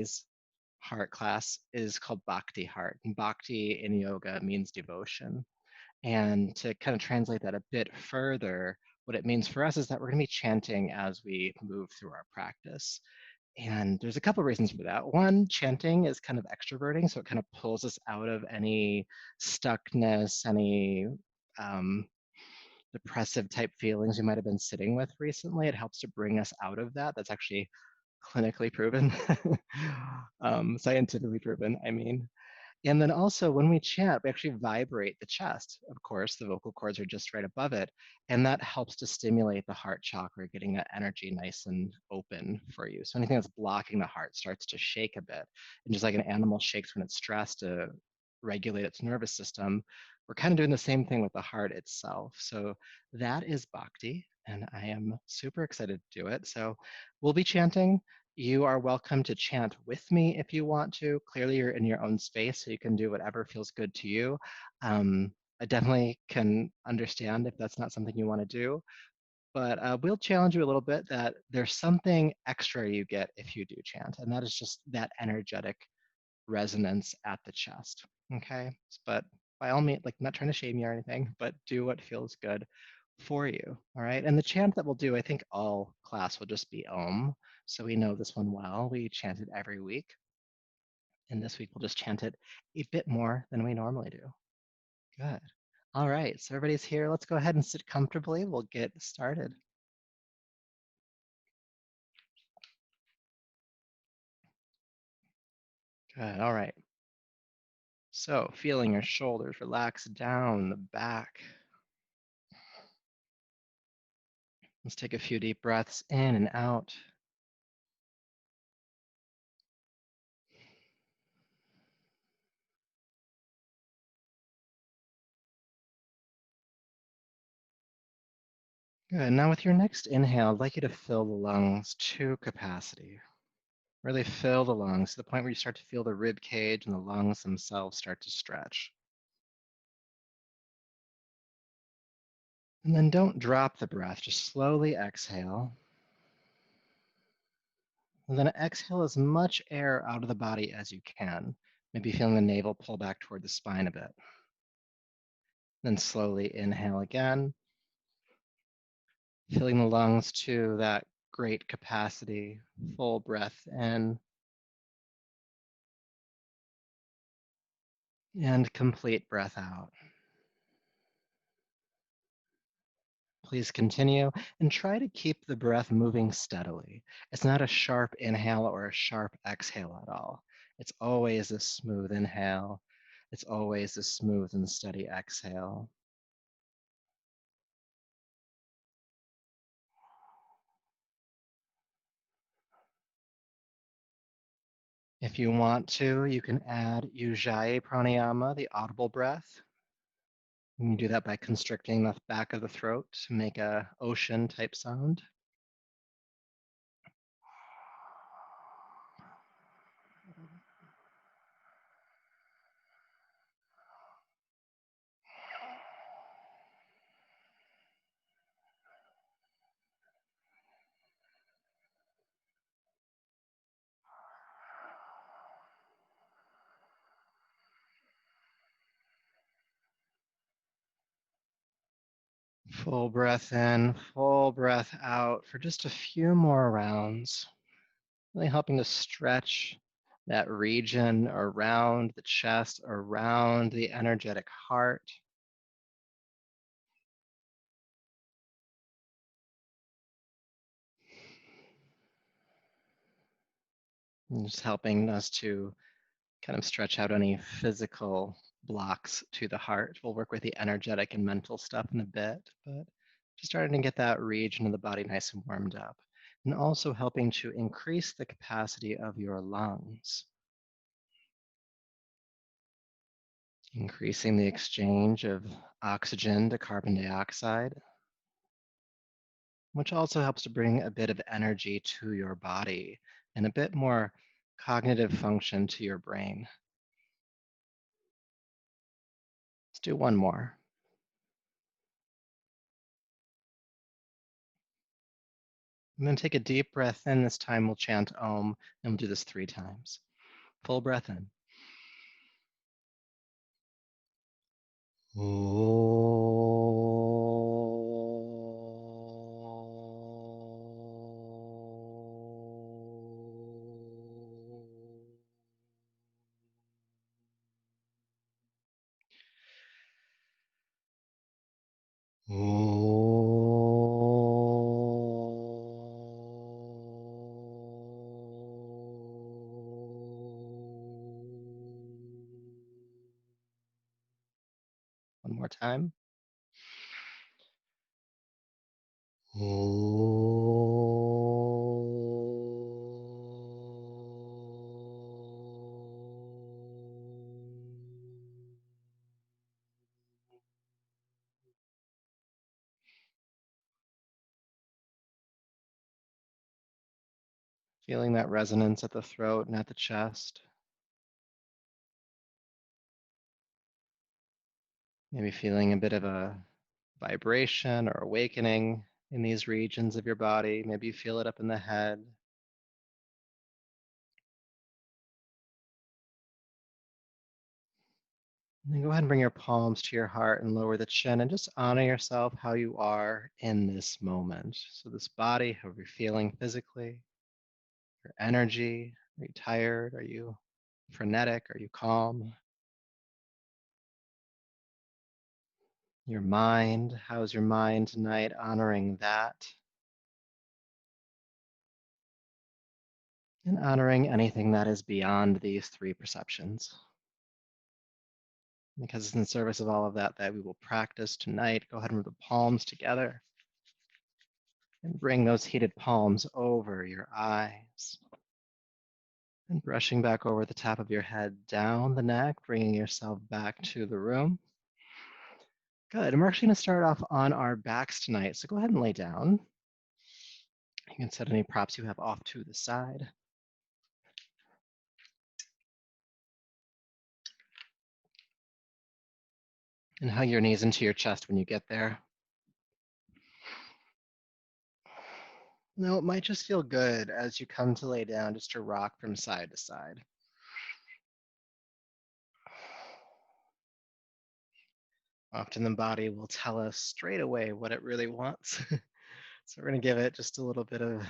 today's heart class is called Bhakti Heart. And Bhakti in yoga means devotion. And to kind of translate that a bit further, what it means for us is that we're going to be chanting as we move through our practice. And there's a couple reasons for that. One, chanting is kind of extroverting, so it kind of pulls us out of any stuckness, any depressive type feelings we might have been sitting with recently. It helps to bring us out of that. That's actually clinically proven, scientifically proven, I mean. And then also when we chant, we actually vibrate the chest. Of course, the vocal cords are just right above it. And that helps to stimulate the heart chakra, getting that energy nice and open for you. So anything that's blocking the heart starts to shake a bit. And just like an animal shakes when it's stressed to regulate its nervous system, we're kind of doing the same thing with the heart itself. So that is Bhakti. And I am super excited to do it. So we'll be chanting. You are welcome to chant with me if you want to. Clearly, you're in your own space, so you can do whatever feels good to you. I definitely can understand if that's not something you want to do, but we'll challenge you a little bit that there's something extra you get if you do chant, and that is just that energetic resonance at the chest. Okay, but by all means, like, I'm not trying to shame you or anything, but do what feels good for you. All right. And the chant that we'll do, I think all class will just be Om. So we know this one well. We chant it every week. And this week we'll just chant it a bit more than we normally do. Good. All right. So everybody's here. Let's go ahead and sit comfortably. We'll get started. Good. All right. So feeling your shoulders relax down the back. Let's take a few deep breaths in and out. Good. Now with your next inhale, I'd like you to fill the lungs to capacity. Really fill the lungs to the point where you start to feel the rib cage and the lungs themselves start to stretch. And then don't drop the breath, just slowly exhale. And then exhale as much air out of the body as you can. Maybe feeling the navel pull back toward the spine a bit. Then slowly inhale again, filling the lungs to that great capacity, full breath in, and complete breath out. Please continue and try to keep the breath moving steadily. It's not a sharp inhale or a sharp exhale at all. It's always a smooth inhale. It's always a smooth and steady exhale. If you want to, you can add Ujjayi Pranayama, the audible breath. You can do that by constricting the back of the throat to make a ocean type sound. Full breath in, full breath out for just a few more rounds. Really helping to stretch that region around the chest, around the energetic heart. And just helping us to kind of stretch out any physical blocks to the heart. We'll work with the energetic and mental stuff in a bit, but just starting to get that region of the body nice and warmed up. And also helping to increase the capacity of your lungs. Increasing the exchange of oxygen to carbon dioxide, which also helps to bring a bit of energy to your body and a bit more cognitive function to your brain. Let's do one more. And then take a deep breath in. This time we'll chant Om, and we'll do this 3 times. Full breath in. One more time. Feeling that resonance at the throat and at the chest. Maybe feeling a bit of a vibration or awakening in these regions of your body. Maybe you feel it up in the head. And then go ahead and bring your palms to your heart and lower the chin and just honor yourself how you are in this moment. So this body, how you're feeling physically, your energy. Are you tired? Are you frenetic? Are you calm? Your mind, how's your mind tonight? Honoring that and honoring anything that is beyond these 3 perceptions. Because it's in service of all of that that we will practice tonight. Go ahead and move the palms together and bring those heated palms over your eyes. And brushing back over the top of your head, down the neck, bringing yourself back to the room. Good. And we're actually going to start off on our backs tonight. So go ahead and lay down. You can set any props you have off to the side. And hug your knees into your chest when you get there. Now, it might just feel good as you come to lay down just to rock from side to side. Often the body will tell us straight away what it really wants. So we're going to give it just a little bit of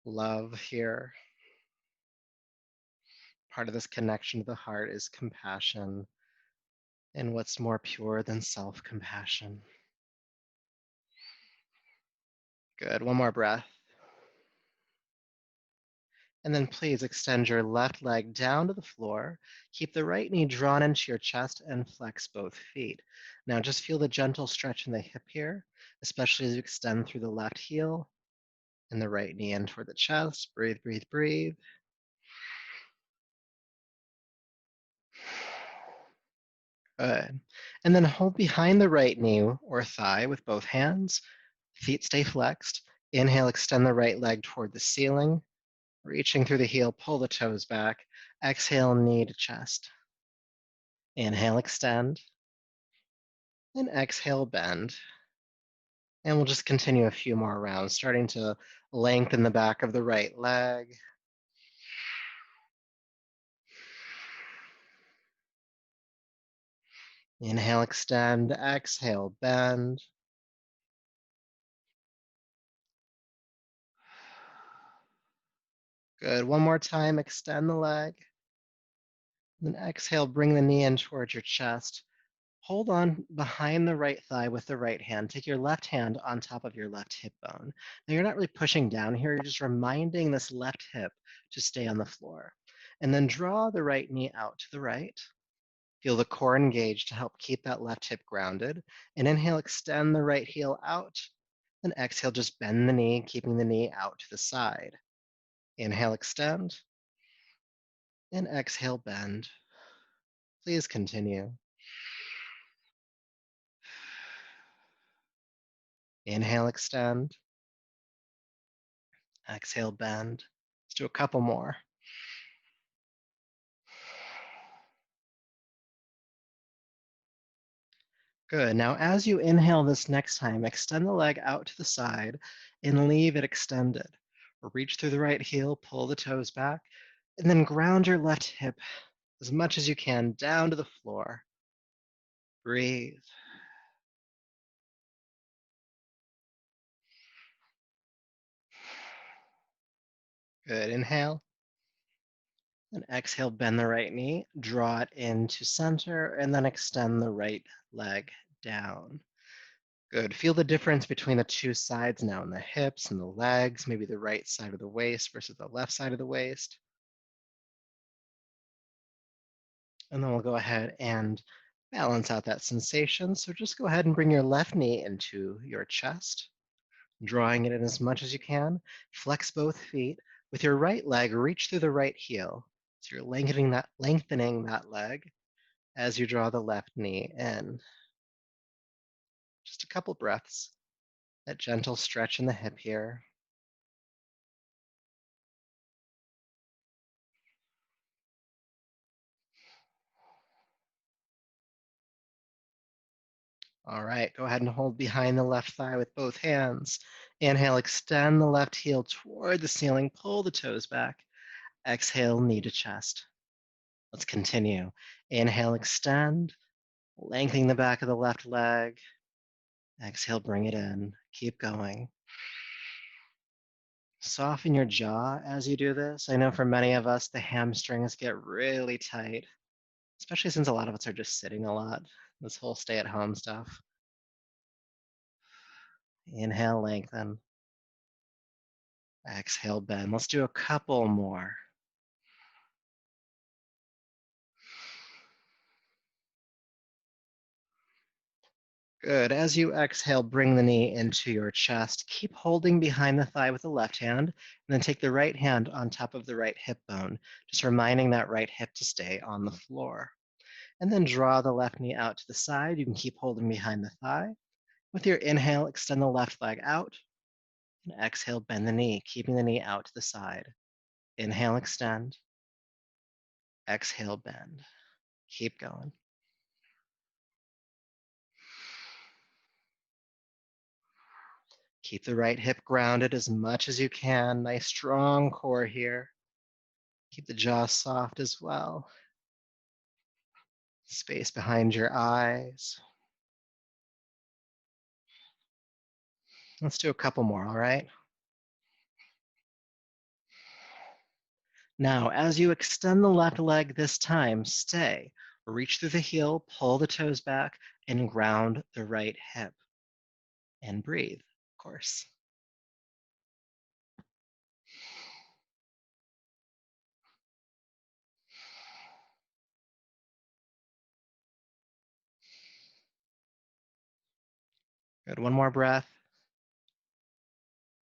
love here. Part of this connection to the heart is compassion. And what's more pure than self-compassion? Good. One more breath. And then please extend your left leg down to the floor. Keep the right knee drawn into your chest and flex both feet. Now just feel the gentle stretch in the hip here, especially as you extend through the left heel and the right knee in toward the chest. Breathe, breathe, breathe. Good. And then hold behind the right knee or thigh with both hands. Feet stay flexed. Inhale, extend the right leg toward the ceiling. Reaching through the heel, pull the toes back. Exhale, knee to chest. Inhale, extend. And exhale, bend. And we'll just continue a few more rounds, starting to lengthen the back of the right leg. Inhale, extend. Exhale, bend. Good. One more time, extend the leg. Then exhale, bring the knee in towards your chest. Hold on behind the right thigh with the right hand. Take your left hand on top of your left hip bone. Now you're not really pushing down here, you're just reminding this left hip to stay on the floor. And then draw the right knee out to the right. Feel the core engaged to help keep that left hip grounded. And inhale, extend the right heel out. And exhale, just bend the knee, keeping the knee out to the side. Inhale, extend. And exhale, bend. Please continue. Inhale, extend. Exhale, bend. Let's do a couple more. Good. Now, as you inhale this next time, extend the leg out to the side and leave it extended. Reach through the right heel, pull the toes back, and then ground your left hip as much as you can down to the floor. Breathe. Good. Inhale. And exhale, bend the right knee, draw it into center, and then extend the right leg down. Good. Feel the difference between the two sides now in the hips and the legs, maybe the right side of the waist versus the left side of the waist. And then we'll go ahead and balance out that sensation. So just go ahead and bring your left knee into your chest, drawing it in as much as you can. Flex both feet. With your right leg, reach through the right heel. So you're lengthening that leg as you draw the left knee in. Just a couple breaths. That gentle stretch in the hip here. All right, go ahead and hold behind the left thigh with both hands. Inhale, extend the left heel toward the ceiling, pull the toes back. Exhale, knee to chest. Let's continue. Inhale, extend, lengthening the back of the left leg. Exhale, bring it in. Keep going. Soften your jaw as you do this. I know for many of us, the hamstrings get really tight, especially since a lot of us are just sitting a lot, this whole stay at home stuff. Inhale, lengthen. Exhale, bend. Let's do a couple more. Good. As you exhale, bring the knee into your chest. Keep holding behind the thigh with the left hand, and then take the right hand on top of the right hip bone, just reminding that right hip to stay on the floor. And then draw the left knee out to the side. You can keep holding behind the thigh. With your inhale, extend the left leg out, and exhale, bend the knee, keeping the knee out to the side. Inhale, extend. Exhale, bend. Keep going. Keep the right hip grounded as much as you can. Nice strong core here. Keep the jaw soft as well. Space behind your eyes. Let's do a couple more, all right? Now, as you extend the left leg this time, stay. Reach through the heel, pull the toes back, and ground the right hip. And breathe, of course. Good, one more breath.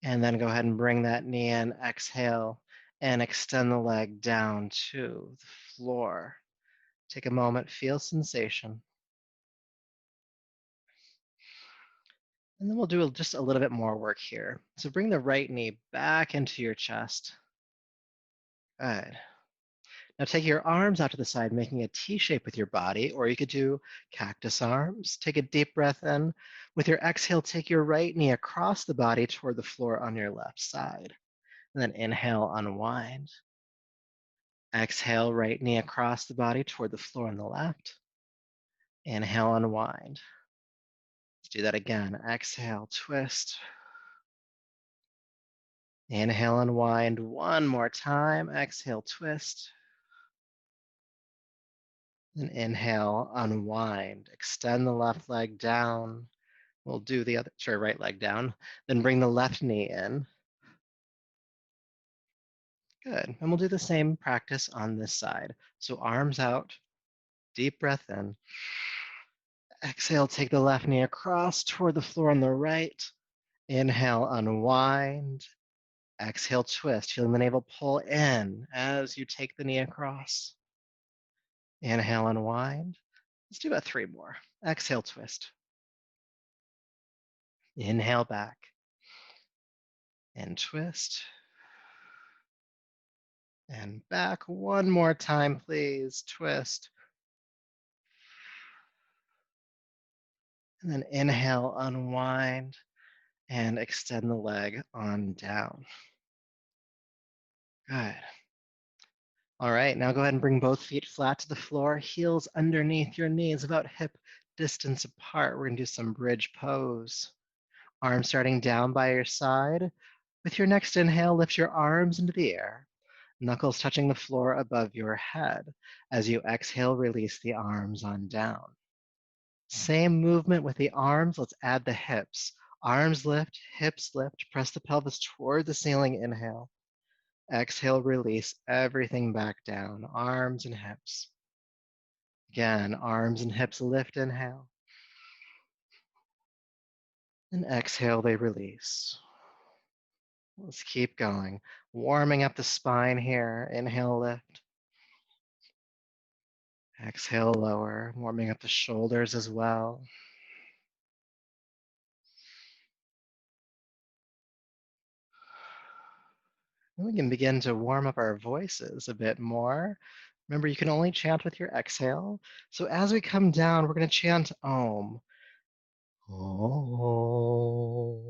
And then go ahead and bring that knee in, exhale, and extend the leg down to the floor. Take a moment, feel sensation. And then we'll do just a little bit more work here. So bring the right knee back into your chest. Good. Now take your arms out to the side, making a T shape with your body, or you could do cactus arms. Take a deep breath in. With your exhale, take your right knee across the body toward the floor on your left side. And then inhale, unwind. Exhale, right knee across the body toward the floor on the left. Inhale, unwind. Let's do that again. Exhale, twist. Inhale, unwind one more time. Exhale, twist. And inhale, unwind. Extend the left leg down. We'll do the other, sorry, right leg down. Then bring the left knee in. Good. And we'll do the same practice on this side. So arms out, deep breath in. Exhale, take the left knee across toward the floor on the right. Inhale, unwind. Exhale, twist, feeling the navel pull in as you take the knee across. Inhale, unwind. Let's do about three more. Exhale, twist. Inhale back and twist. And back one more time, please. Twist. And then inhale, unwind, and extend the leg on down. Good. All right, now go ahead and bring both feet flat to the floor, heels underneath your knees, about hip distance apart. We're gonna do some bridge pose. Arms starting down by your side. With your next inhale, lift your arms into the air, knuckles touching the floor above your head. As you exhale, release the arms on down. Same movement with the arms. Let's add the hips. Arms lift, hips lift, press the pelvis toward the ceiling. Inhale. Exhale, release everything back down. Arms and hips. Again, arms and hips lift. Inhale. And exhale, they release. Let's keep going. Warming up the spine here. Inhale, lift. Exhale, lower. Warming up the shoulders as well. And we can begin to warm up our voices a bit more. Remember, you can only chant with your exhale. So as we come down, we're going to chant Om. Om.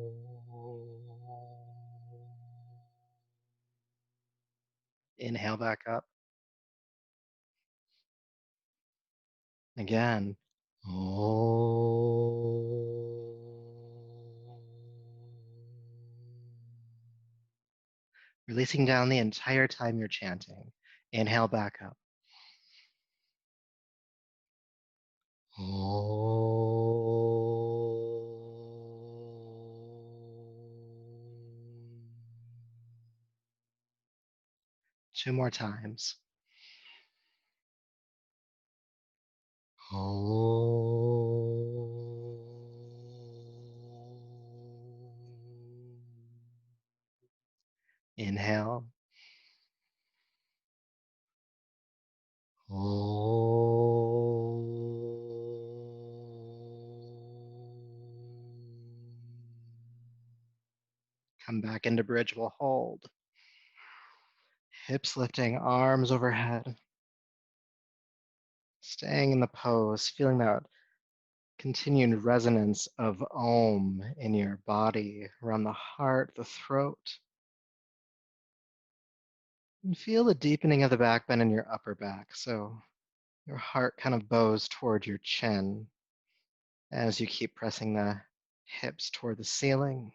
Inhale back up. Again. Om. Releasing down the entire time you're chanting. Inhale back up. Two more times. Inhale. Come back into bridge. We'll hold. Hips lifting, arms overhead. Staying in the pose, feeling that continued resonance of Om in your body, around the heart, the throat. And feel the deepening of the back bend in your upper back. So your heart kind of bows toward your chin as you keep pressing the hips toward the ceiling.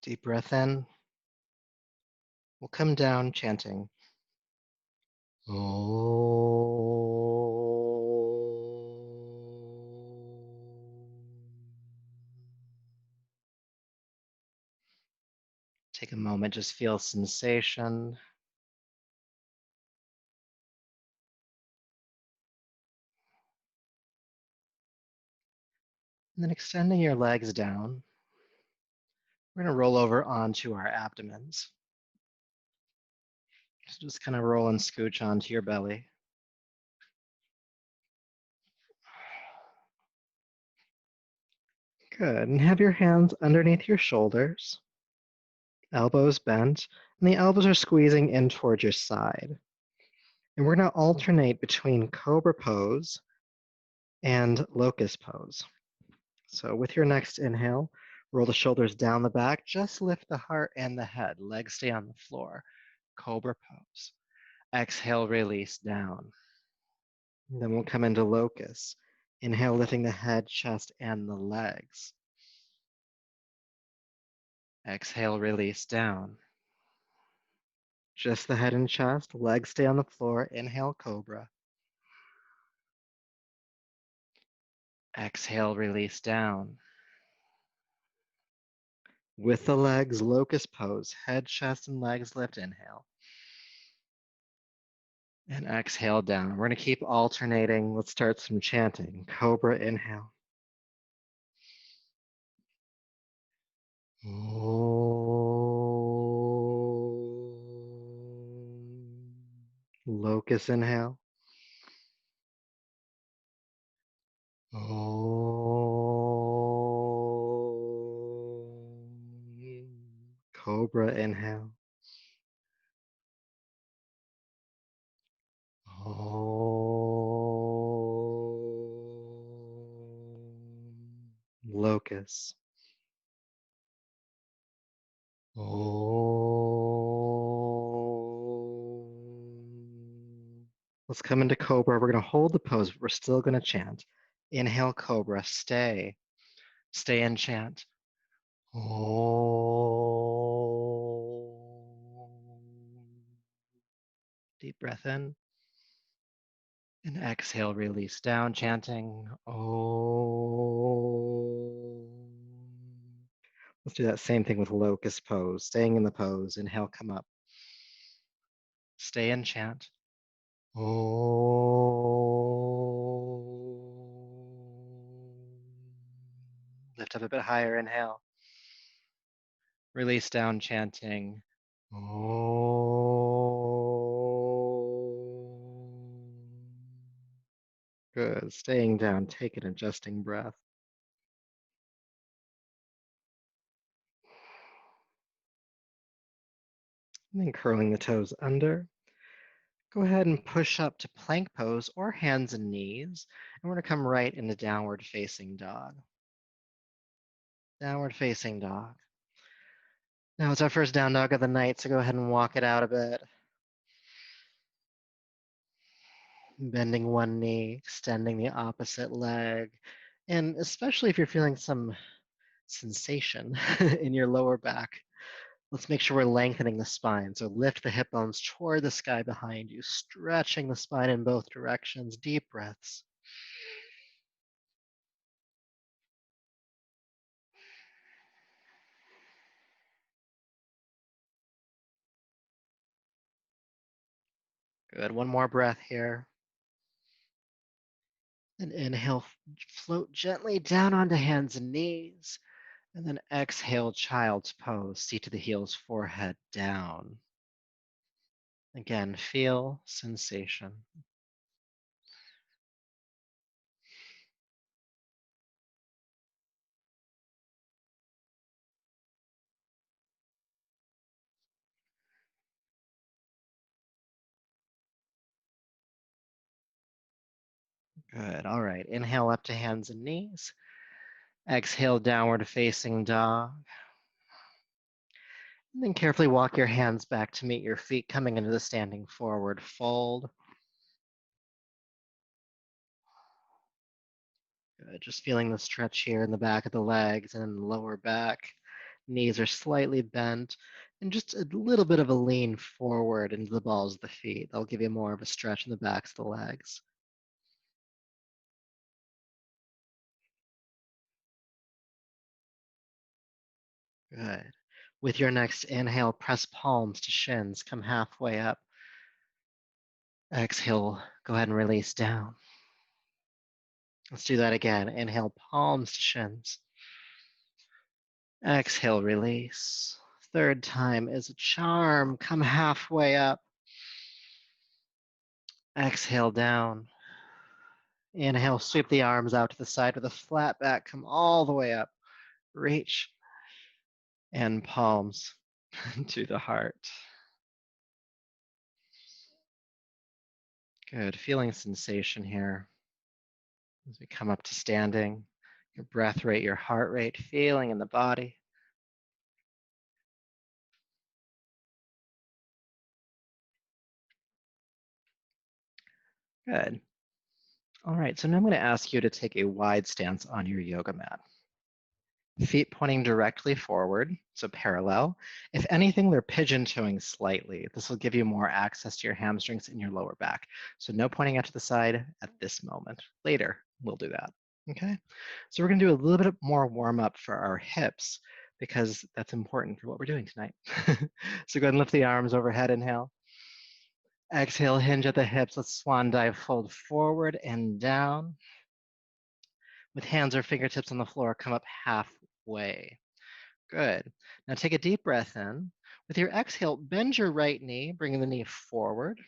Deep breath in. We'll come down chanting. Take a moment, just feel sensation. And then extending your legs down, we're going to roll over onto our abdomens. So just kind of roll and scooch onto your belly. Good. And have your hands underneath your shoulders, elbows bent, and the elbows are squeezing in towards your side. And we're going to alternate between cobra pose and locust pose. So with your next inhale, roll the shoulders down the back, just lift the heart and the head. Legs stay on the floor. Cobra pose. Exhale, release down. And then we'll come into locust. Inhale, lifting the head, chest, and the legs. Exhale, release down. Just the head and chest, legs stay on the floor. Inhale, cobra. Exhale, release down. With the legs, locust pose. Head, chest, and legs lift. Inhale. And exhale down. We're going to keep alternating. Let's start some chanting. Cobra, inhale. Locust, inhale. Cobra inhale. Locust. Let's come into Cobra. We're going to hold the pose, but we're still going to chant. Inhale, Cobra. Stay. Stay and chant. Deep breath in. And exhale, release down, chanting. Let's do that same thing with locust pose. Staying in the pose. Inhale, come up. Stay and chant. Lift up a bit higher, inhale. Release down, chanting. Good, staying down, take an adjusting breath. And then curling the toes under. Go ahead and push up to plank pose or hands and knees. And we're going to come right into downward facing dog. Downward facing dog. Now it's our first down dog of the night, so go ahead and walk it out a bit. Bending one knee, extending the opposite leg. And especially if you're feeling some sensation in your lower back, let's make sure we're lengthening the spine. So lift the hip bones toward the sky behind you, stretching the spine in both directions. Deep breaths. Good, one more breath here. And inhale, float gently down onto hands and knees. And then exhale, child's pose, seat to the heels, forehead down. Again, feel sensation. Good, all right. Inhale up to hands and knees. Exhale, downward facing dog. And then carefully walk your hands back to meet your feet, coming into the standing forward fold. Good. Just feeling the stretch here in the back of the legs and the lower back. Knees are slightly bent, and just a little bit of a lean forward into the balls of the feet. That'll give you more of a stretch in the backs of the legs. Good. With your next inhale, press palms to shins. Come halfway up. Exhale, go ahead and release down. Let's do that again. Inhale, palms to shins. Exhale, release. Third time is a charm. Come halfway up. Exhale, down. Inhale, sweep the arms out to the side with a flat back. Come all the way up. Reach. And palms to the heart. Good. Feeling sensation here as we come up to standing. Your breath rate, your heart rate, feeling in the body. Good. All right, so now I'm going to ask you to take a wide stance on your yoga mat. Feet pointing directly forward, so parallel. If anything, they're pigeon-toeing slightly. This will give you more access to your hamstrings and your lower back. So no pointing out to the side at this moment. Later, we'll do that, okay? So we're gonna do a little bit more warm-up for our hips because that's important for what we're doing tonight. So go ahead and lift the arms overhead, inhale. Exhale, hinge at the hips. Let's swan dive, fold forward and down. With hands or fingertips on the floor, come up halfway. Good. Now take a deep breath in. With your exhale, bend your right knee, bringing the knee forward.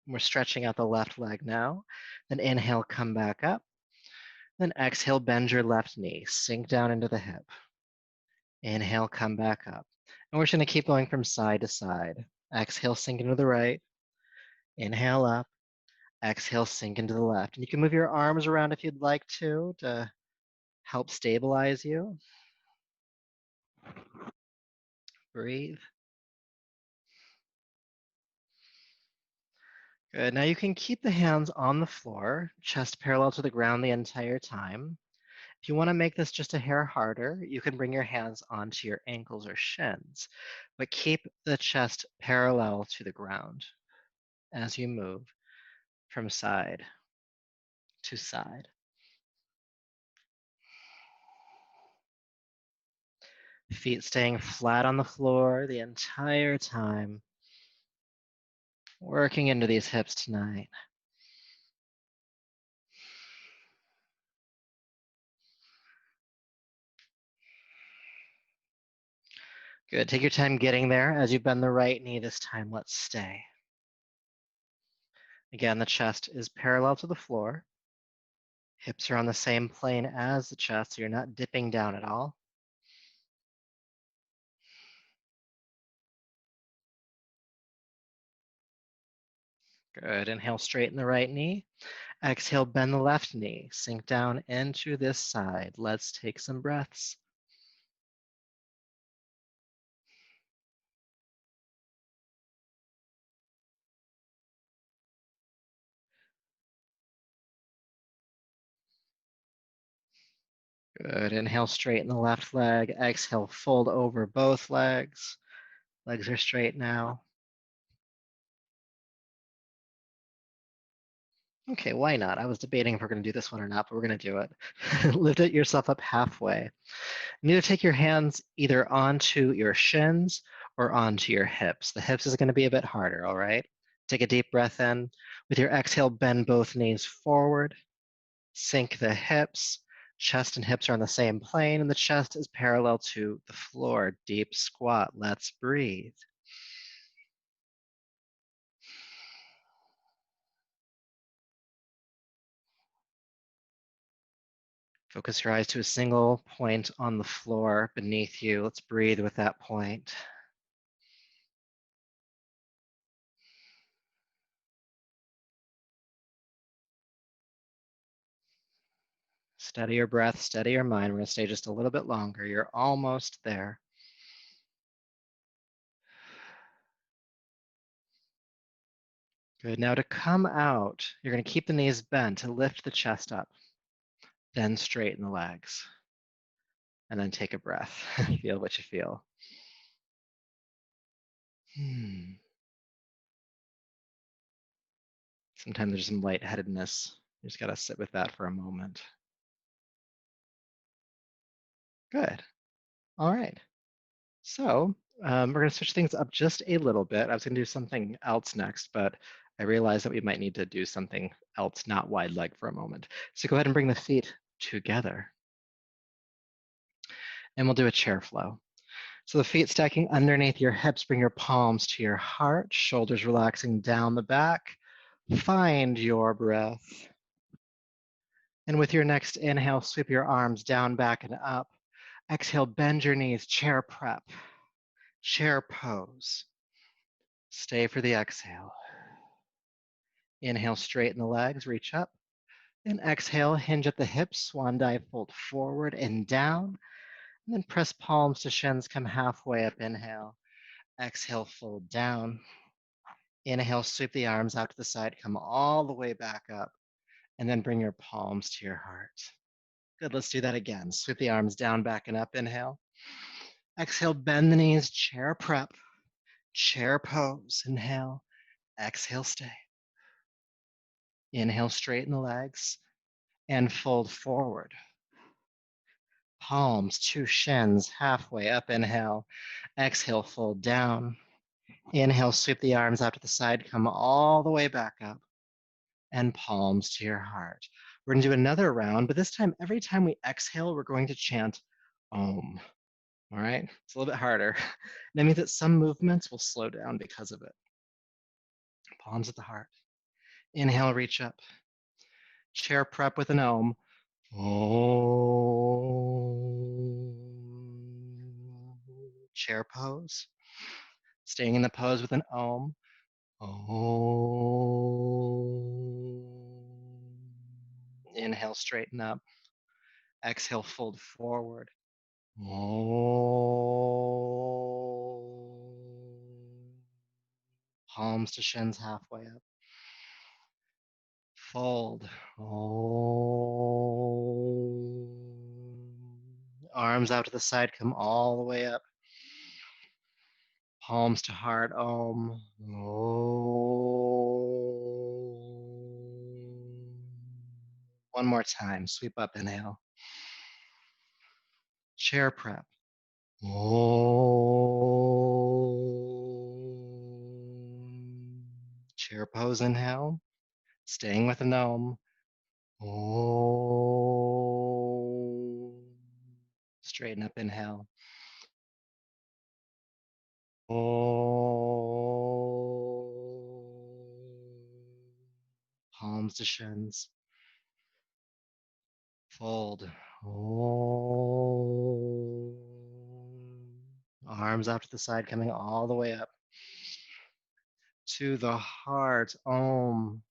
We're stretching out the left leg now. Then inhale, come back up. Then exhale, bend your left knee, sink down into the hip. Inhale, come back up. And we're just going to keep going from side to side. Exhale, sink into the right. Inhale up. Exhale, sink into the left. And you can move your arms around if you'd like to help stabilize you. Breathe. Good. Now you can keep the hands on the floor, chest parallel to the ground the entire time. If you want to make this just a hair harder, you can bring your hands onto your ankles or shins, but keep the chest parallel to the ground as you move from side to side. Feet staying flat on the floor the entire time, working into these hips tonight. Good. Take your time getting there. As you bend the right knee this time, let's stay. Again, the chest is parallel to the floor. Hips are on the same plane as the chest, so you're not dipping down at all. Good. Inhale, straighten the right knee. Exhale, bend the left knee. Sink down into this side. Let's take some breaths. Good. Inhale, straighten the left leg. Exhale, fold over both legs. Legs are straight now. Okay, why not? I was debating if we're going to do this one or not, but we're going to do it. Lift it yourself up halfway. You need to take your hands either onto your shins or onto your hips. The hips is going to be a bit harder, all right? Take a deep breath in. With your exhale, bend both knees forward. Sink the hips. Chest and hips are on the same plane, and the chest is parallel to the floor. Deep squat. Let's breathe. Focus your eyes to a single point on the floor beneath you. Let's breathe with that point. Steady your breath, steady your mind. We're going to stay just a little bit longer. You're almost there. Good. Now to come out, you're going to keep the knees bent to lift the chest up. Then straighten the legs. And then take a breath. Feel what you feel. Sometimes there's some lightheadedness. You just got to sit with that for a moment. Good. All right. So we're going to switch things up just a little bit. I was going to do something else next, but I realized that we might need to do something else, not wide leg for a moment. So go ahead and bring the feet together. And we'll do a chair flow. So the feet stacking underneath your hips, bring your palms to your heart, shoulders relaxing down the back. Find your breath. And with your next inhale, sweep your arms down, back, and up. Exhale, bend your knees, chair prep, chair pose. Stay for the exhale. Inhale, straighten the legs, reach up. And exhale, hinge at the hips, swan dive, fold forward and down. And then press palms to shins, come halfway up, inhale. Exhale, fold down. Inhale, sweep the arms out to the side, come all the way back up. And then bring your palms to your heart. Good, let's do that again. Sweep the arms down, back, and up, inhale. Exhale, bend the knees, chair prep, chair pose, inhale. Exhale, stay. Inhale, straighten the legs and fold forward. Palms to shins, halfway up, inhale. Exhale, fold down. Inhale, sweep the arms out to the side, come all the way back up. And palms to your heart. We're going to do another round, but this time, every time we exhale, we're going to chant Om. All right? It's a little bit harder. That means that some movements will slow down because of it. Palms at the heart. Inhale, reach up. Chair prep with an Om. Om. chair pose. Staying in the pose with an Om. Om. Inhale, straighten up. Exhale, fold forward. Om. Palms to shins halfway up. Fold. Om. Arms out to the side, come all the way up. Palms to heart. Om. Om. One more time. Sweep up. Inhale. Chair prep. Om. Chair pose. Inhale. Staying with an Om. Om. Straighten up. Inhale. Palms to shins. Fold. Arms out to the side, coming all the way up to the heart. Om.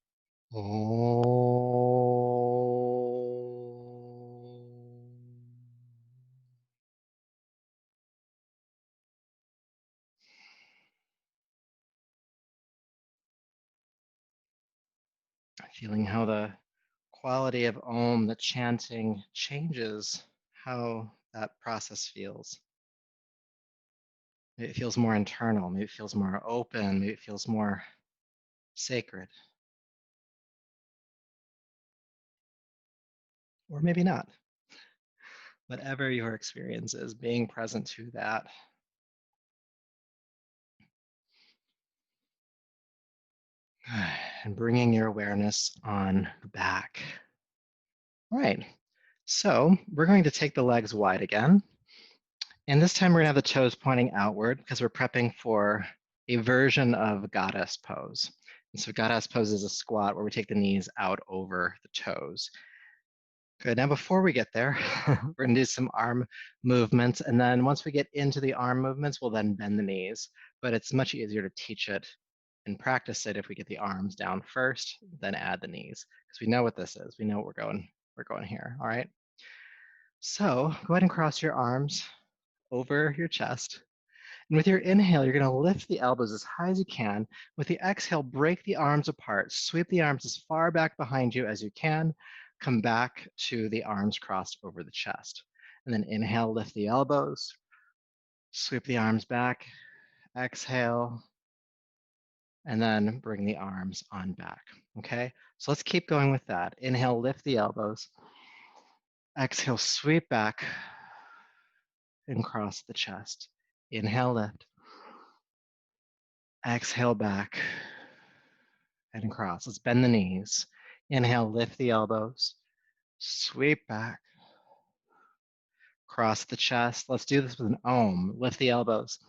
Feeling how the quality of Om, the chanting, changes how that process feels. Maybe it feels more internal, maybe it feels more open, maybe it feels more sacred, or maybe not. Whatever your experience is, being present to that. And bringing your awareness on the back. All right, so we're going to take the legs wide again. And this time we're gonna have the toes pointing outward because we're prepping for a version of goddess pose. And so goddess pose is a squat where we take the knees out over the toes. Good, now before we get there, we're gonna do some arm movements. And then once we get into the arm movements, we'll then bend the knees. But it's much easier to teach it and practice it if we get the arms down first, then add the knees. Because we know what this is, we know what we're going here, all right? So go ahead and cross your arms over your chest. And with your inhale, you're gonna lift the elbows as high as you can. With the exhale, break the arms apart. Sweep the arms as far back behind you as you can. Come back to the arms crossed over the chest. And then inhale, lift the elbows. Sweep the arms back. Exhale. And then bring the arms on back, okay? So let's keep going with that. Inhale, lift the elbows. Exhale, sweep back and cross the chest. Inhale, lift. Exhale back and cross. Let's bend the knees. Inhale, lift the elbows. Sweep back. Cross the chest. Let's do this with an Om. Lift the elbows.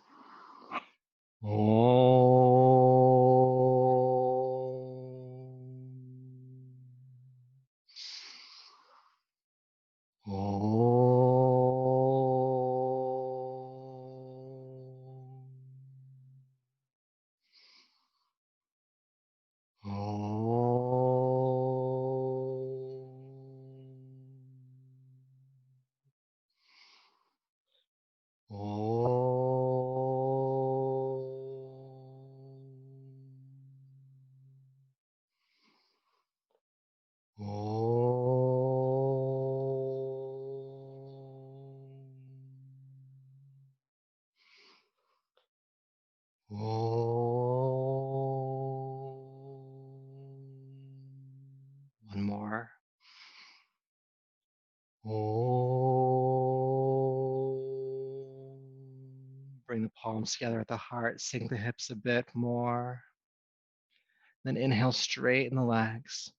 One more. Bring the palms together at the heart, sink the hips a bit more. Then inhale, straighten the legs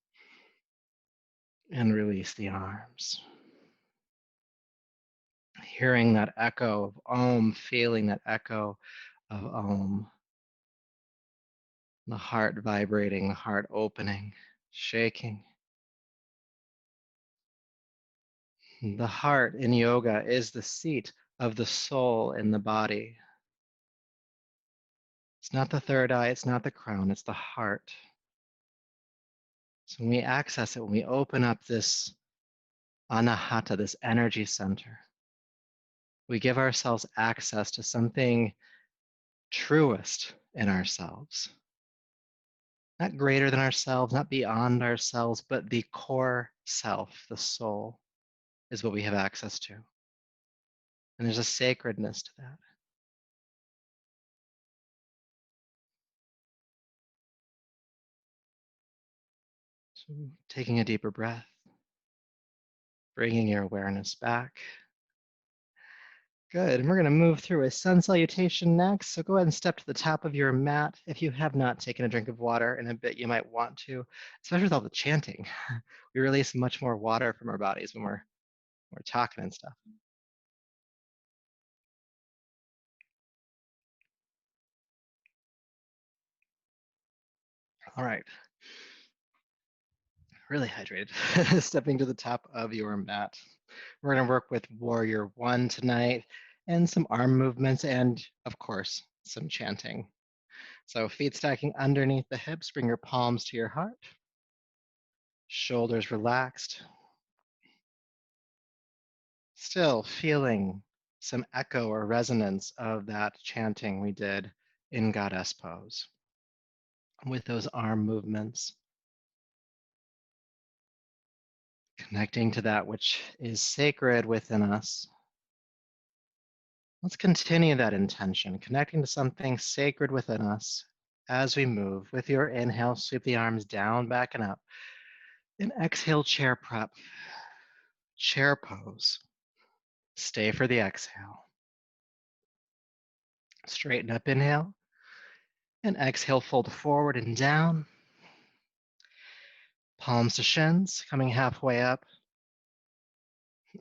and release the arms. Hearing that echo of Om, feeling that echo of Om. The heart vibrating, the heart opening, shaking. The heart in yoga is the seat of the soul in the body. It's not the third eye, it's not the crown, it's the heart. So when we access it, when we open up this Anahata, this energy center, we give ourselves access to something truest in ourselves. Not greater than ourselves, not beyond ourselves, but the core self, the soul, is what we have access to. And there's a sacredness to that. So taking a deeper breath, bringing your awareness back. Good, and we're gonna move through a sun salutation next. So go ahead and step to the top of your mat. If you have not taken a drink of water in a bit, you might want to, especially with all the chanting. We release much more water from our bodies when we're talking and stuff. All right, really hydrated. Stepping to the top of your mat. We're going to work with Warrior One tonight and some arm movements and, of course, some chanting. So feet stacking underneath the hips, bring your palms to your heart. Shoulders relaxed. Still feeling some echo or resonance of that chanting we did in Goddess pose with those arm movements. Connecting to that which is sacred within us. Let's continue that intention, connecting to something sacred within us as we move. With your inhale, sweep the arms down, back and up. And exhale, chair prep, chair pose. Stay for the exhale. Straighten up, inhale. And exhale, fold forward and down. Palms to shins, coming halfway up.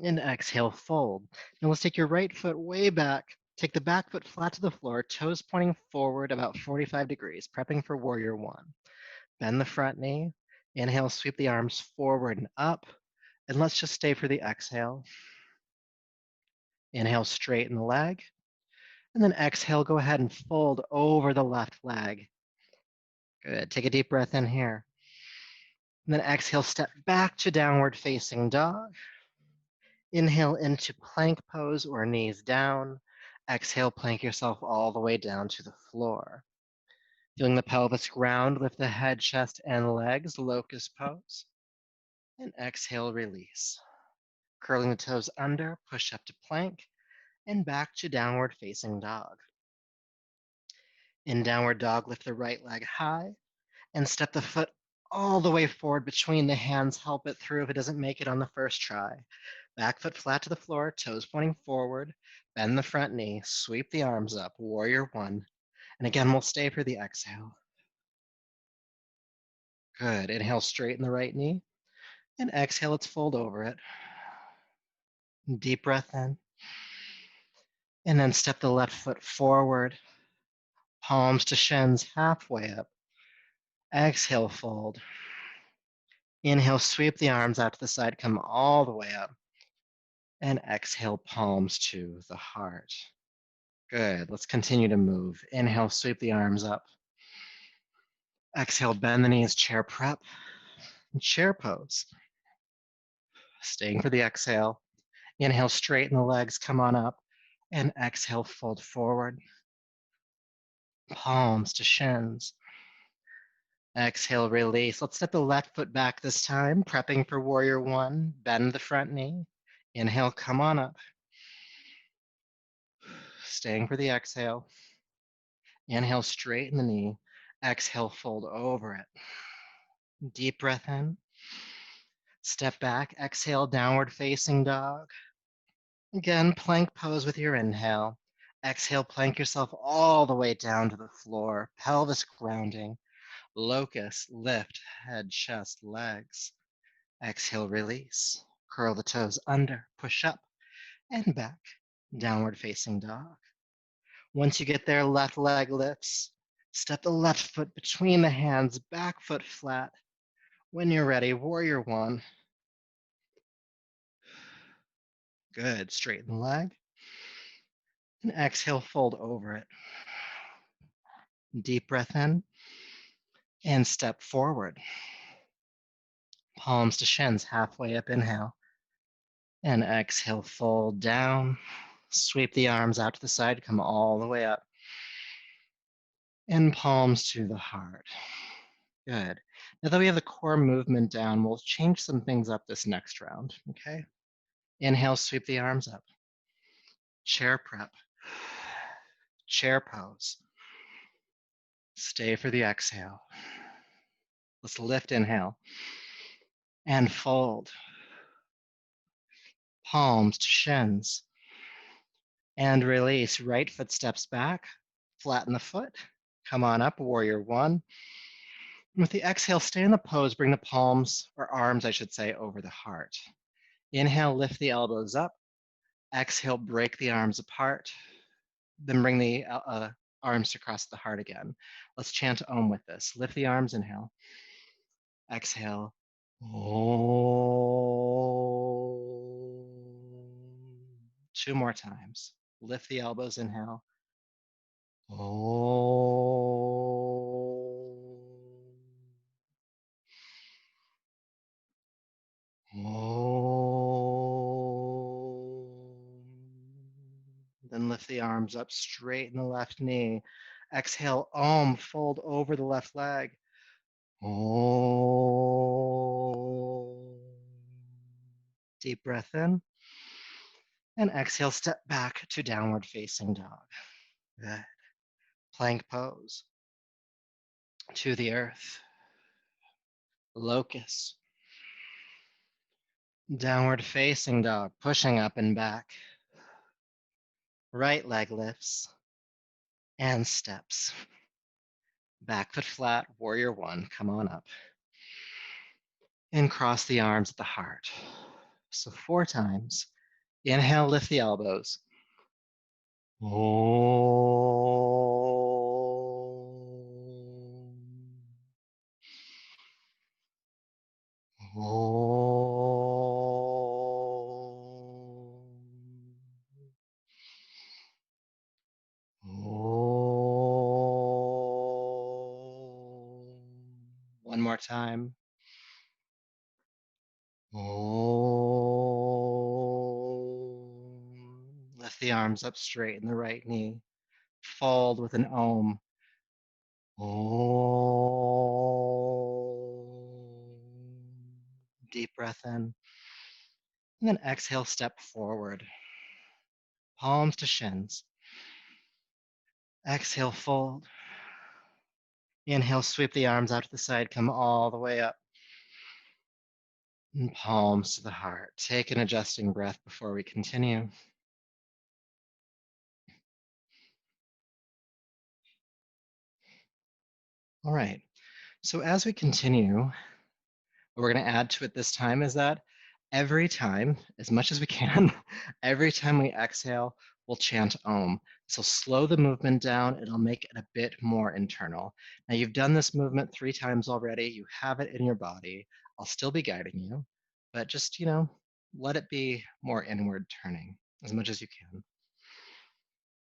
And exhale, fold. Now let's take your right foot way back. Take the back foot flat to the floor, toes pointing forward about 45 degrees, prepping for Warrior One. Bend the front knee. Inhale, sweep the arms forward and up. And let's just stay for the exhale. Inhale, straighten the leg. And then exhale, go ahead and fold over the left leg. Good. Take a deep breath in here. And then exhale, step back to downward facing dog. Inhale into plank pose or knees down. Exhale, plank yourself all the way down to the floor. Feeling the pelvis ground, lift the head, chest, and legs, locust pose. And exhale, release. Curling the toes under, push up to plank, and back to downward facing dog. In downward dog, lift the right leg high, and step the foot all the way forward between the hands. Help it through if it doesn't make it on the first try. Back foot flat to the floor, toes pointing forward, bend the front knee, sweep the arms up, Warrior One. And again, we'll stay for the exhale. Good. Inhale, straighten the right knee. And exhale, let's fold over it. Deep breath in. And then step the left foot forward, palms to shins, halfway up. Exhale, fold. Inhale, sweep the arms out to the side, come all the way up. And exhale, palms to the heart. Good. Let's continue to move. Inhale, sweep the arms up. Exhale, bend the knees, chair prep. Chair pose. Staying for the exhale. Inhale, straighten the legs, come on up. And exhale, fold forward. Palms to shins. Exhale, release. Let's step the left foot back this time, prepping for Warrior One. Bend the front knee. Inhale, come on up. Staying for the exhale. Inhale, straighten the knee. Exhale, fold over it. Deep breath in. Step back. Exhale, downward facing dog. Again, plank pose with your inhale. Exhale, plank yourself all the way down to the floor. Pelvis grounding. Locust, lift, head, chest, legs. Exhale, release. Curl the toes under, push up and back. Downward facing dog. Once you get there, left leg lifts. Step the left foot between the hands, back foot flat. When you're ready, Warrior One. Good. Straighten the leg. And exhale, fold over it. Deep breath in and step forward. Palms to shins, halfway up, inhale. And exhale, fold down. Sweep the arms out to the side, come all the way up. And palms to the heart. Good. Now that we have the core movement down, we'll change some things up this next round, okay? Inhale, sweep the arms up. Chair prep. Chair pose. Stay for the exhale. Let's lift, inhale. And fold. Palms to shins. And release. Right foot steps back. Flatten the foot. Come on up, warrior one. With the exhale, stay in the pose. Bring the palms, or arms, I should say, over the heart. Inhale, lift the elbows up. Exhale, break the arms apart. Then bring the arms across the heart again. Let's chant Om with this. Lift the arms, inhale. Exhale. Om. Two more times. Lift the elbows, inhale. Om. Then lift the arms up, straighten the left knee. Exhale, Om, fold over the left leg. Om. Deep breath in. And exhale, step back to downward facing dog. Good. Plank pose. To the earth. Locust. Downward facing dog, pushing up and back. Right leg lifts and steps. Back foot flat, warrior one, come on up. And cross the arms at the heart. So 4 times. Inhale, lift the elbows. Om. Om. Om. One more time. Om. Lift the arms up straight in the right knee. Fold with an Om. Om. Deep breath in. And then exhale, step forward. Palms to shins. Exhale, fold. Inhale, sweep the arms out to the side, come all the way up. And palms to the heart. Take an adjusting breath before we continue. All right. So as we continue, what we're going to add to it this time is that every time, as much as we can, every time we exhale, we'll chant Om. So slow the movement down. It'll make it a bit more internal. Now you've done this movement 3 times already. You have it in your body. I'll still be guiding you, but just, let it be more inward turning as much as you can.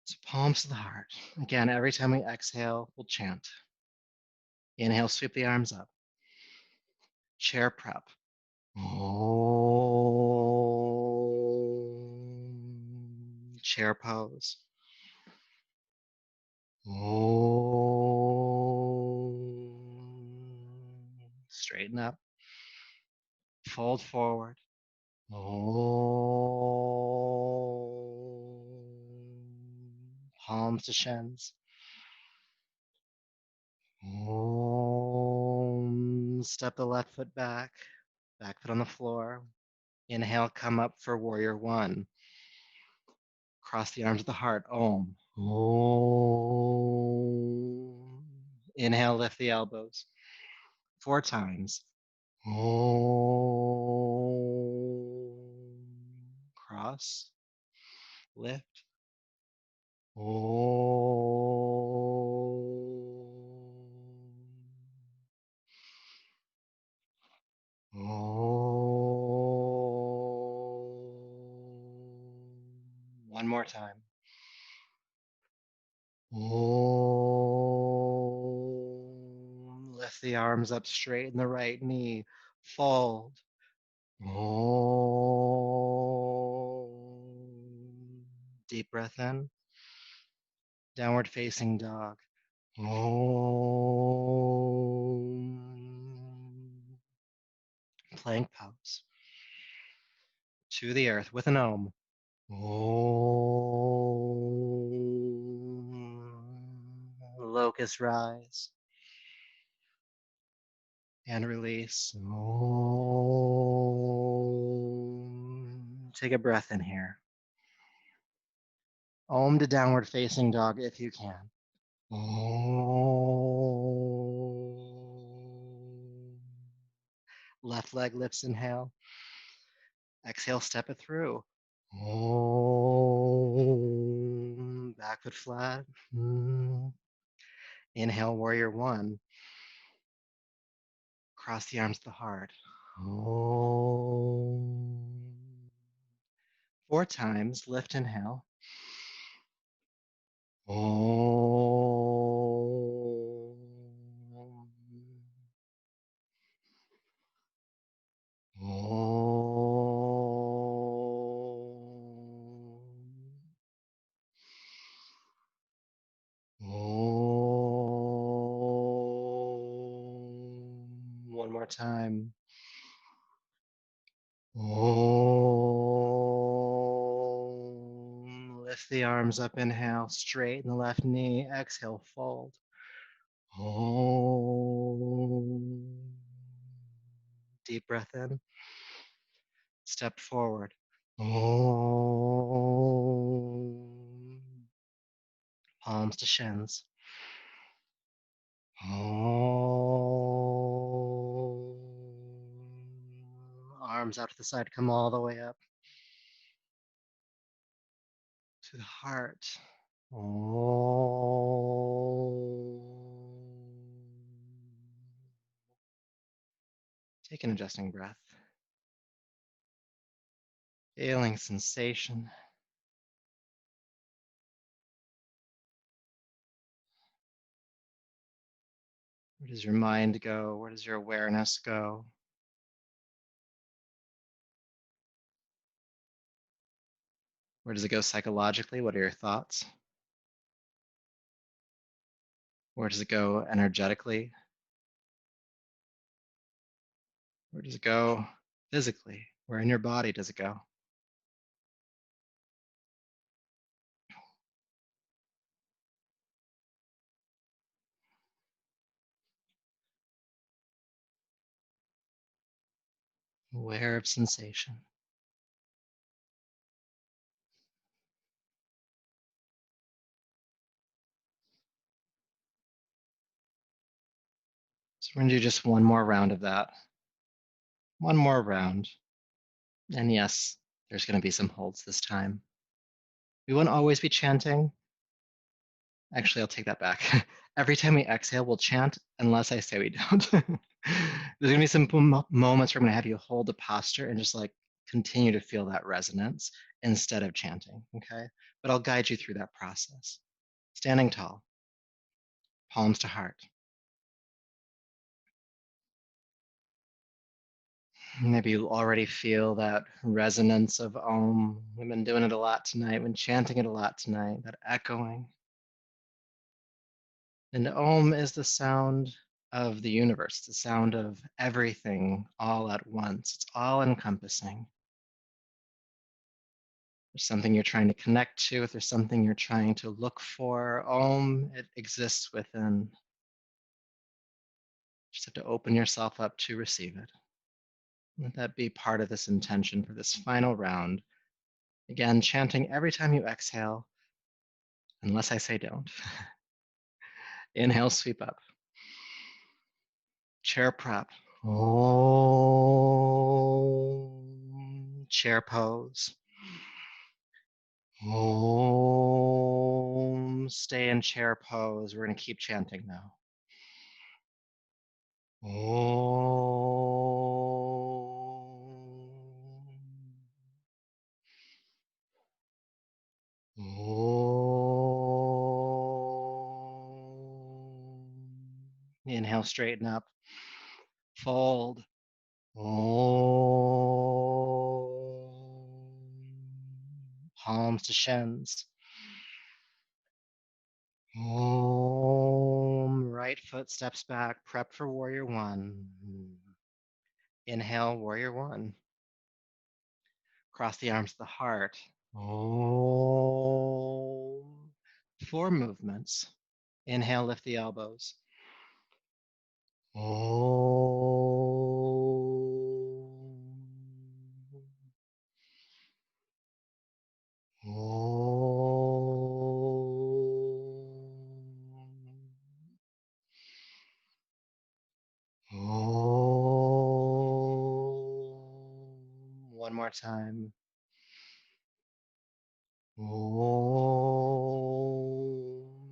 So palms to the heart. Again, every time we exhale, we'll chant. Inhale, sweep the arms up. Chair prep. Om. Chair pose. Om. Straighten up. Fold forward. Om. Palms to shins. Om. Step the left foot back. Back foot on the floor. Inhale, come up for warrior one. Cross the arms to the heart. Om. Om. Inhale, lift the elbows. 4 times. Om. Cross. Lift. Om. Om. One more time. Om. lift the arms up, straighten the right knee, fold. Om. Deep breath in. Downward facing dog. Om. Plank pose. To the earth with an om. Om. Locust rise. And release. Om. Take a breath in here. Om to downward facing dog if you can. Om. Left leg lifts, inhale. Exhale, step it through. Om. Back foot flat. Inhale, warrior one. Cross the arms to the heart. Om. 4 times, lift, inhale. Om. Om. Om. One more time. Om. Lift the arms up, inhale, straighten the left knee, exhale, fold. Om. Deep breath in. Step forward. Om. Palms to shins. Om. Arms out to the side, come all the way up to the heart. Om. Take an adjusting breath. Feeling sensation. Where does your mind go? Where does your awareness go? Where does it go psychologically? What are your thoughts? Where does it go energetically? Where does it go physically? Where in your body does it go? Aware of sensation. So we're going to do just one more round of that. One more round. And yes, there's going to be some holds this time. We won't always be chanting. Actually, I'll take that back. Every time we exhale, we'll chant unless I say we don't. There's going to be some moments where I'm going to have you hold the posture and just like continue to feel that resonance instead of chanting, okay? But I'll guide you through that process. Standing tall, palms to heart. Maybe you already feel that resonance of Om. We've been doing it a lot tonight, been chanting it a lot tonight, that echoing. And Om is the sound of the universe, it's the sound of everything all at once. It's all encompassing. There's something you're trying to connect to, if there's something you're trying to look for, Om, it exists within. Just have to open yourself up to receive it. Let that be part of this intention for this final round. Again, chanting every time you exhale, unless I say don't. Inhale, sweep up. Chair prep. Om. Chair pose. Om. Stay in chair pose. We're going to keep chanting now. Om. Om. Inhale, straighten up, fold. Om. Palms to shins. Om. Right foot steps back, prep for warrior one. Inhale, warrior one. Cross the arms to the heart. Om. 4 movements. Inhale, lift the elbows. Om. Om. Om. One more time. Om.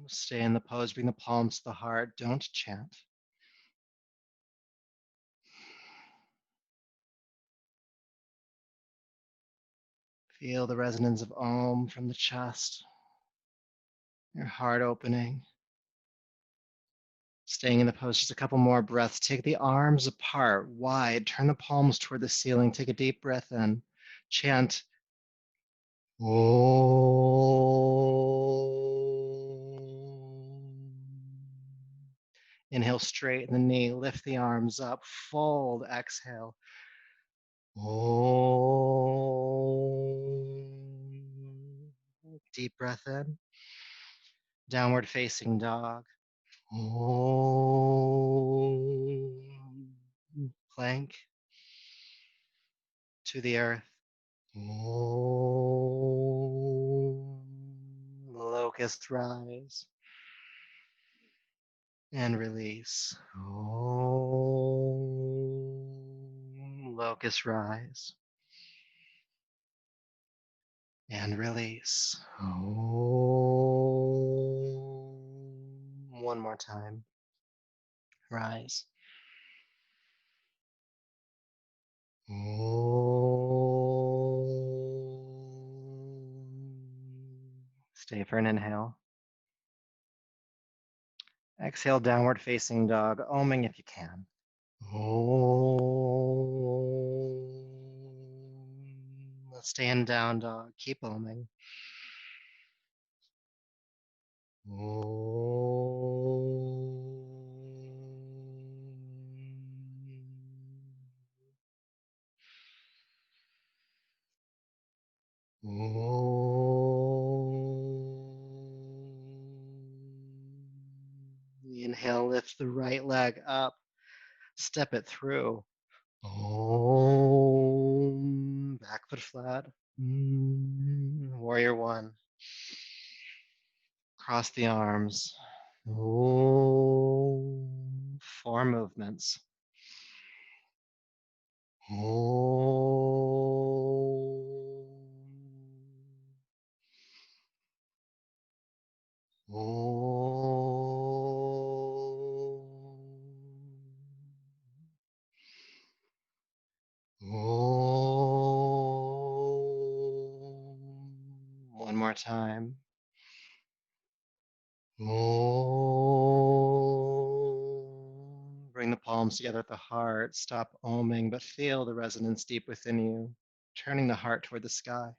Stay in the pose, bring the palms to the heart. Don't chant. Feel the resonance of Om from the chest, your heart opening. Staying in the pose, just a couple more breaths. Take the arms apart, wide. Turn the palms toward the ceiling. Take a deep breath in. Chant Om. Inhale, straighten the knee. Lift the arms up. Fold. Exhale. Om. Deep breath in. Downward facing dog. Om. Plank to the earth. Om. Locust rise and release. Om. Locust rise and release. Om. One more time. Rise. Om. Stay for an inhale. Exhale, downward facing dog, oming if you can. Om. Let's stay in down dog. Keep oming. Inhale, lift the right leg up, step it through. Om. Back foot flat. Warrior one. Cross the arms. Om. 4 movements. Om. One more time. Bring the palms together at the heart. Stop oming, but feel the resonance deep within you, turning the heart toward the sky.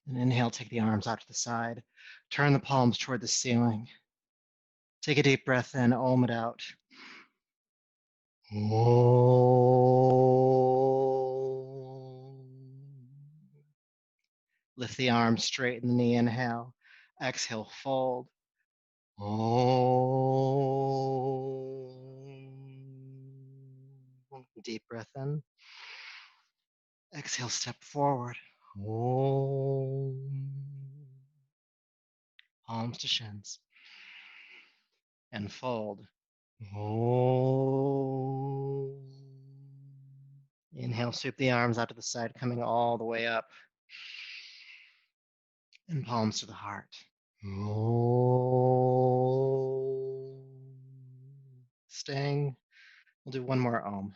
And inhale, take the arms out to the side. Turn the palms toward the ceiling. Take a deep breath in, om it out. Lift the arms, straighten the knee, inhale. Exhale, fold. Deep breath in. Exhale, step forward. Palms to shins. And fold. Inhale, sweep the arms out to the side, coming all the way up. And palms to the heart. Staying. We'll do one more om.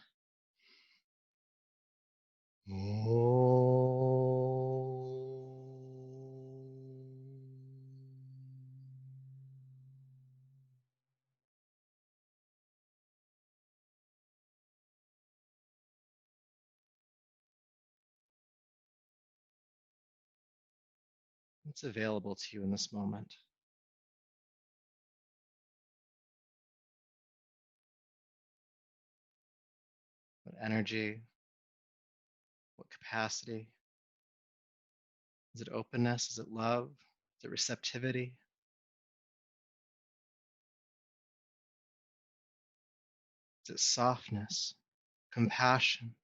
What's available to you in this moment? What energy? What capacity? Is it openness? Is it love? Is it receptivity? Is it softness? Compassion?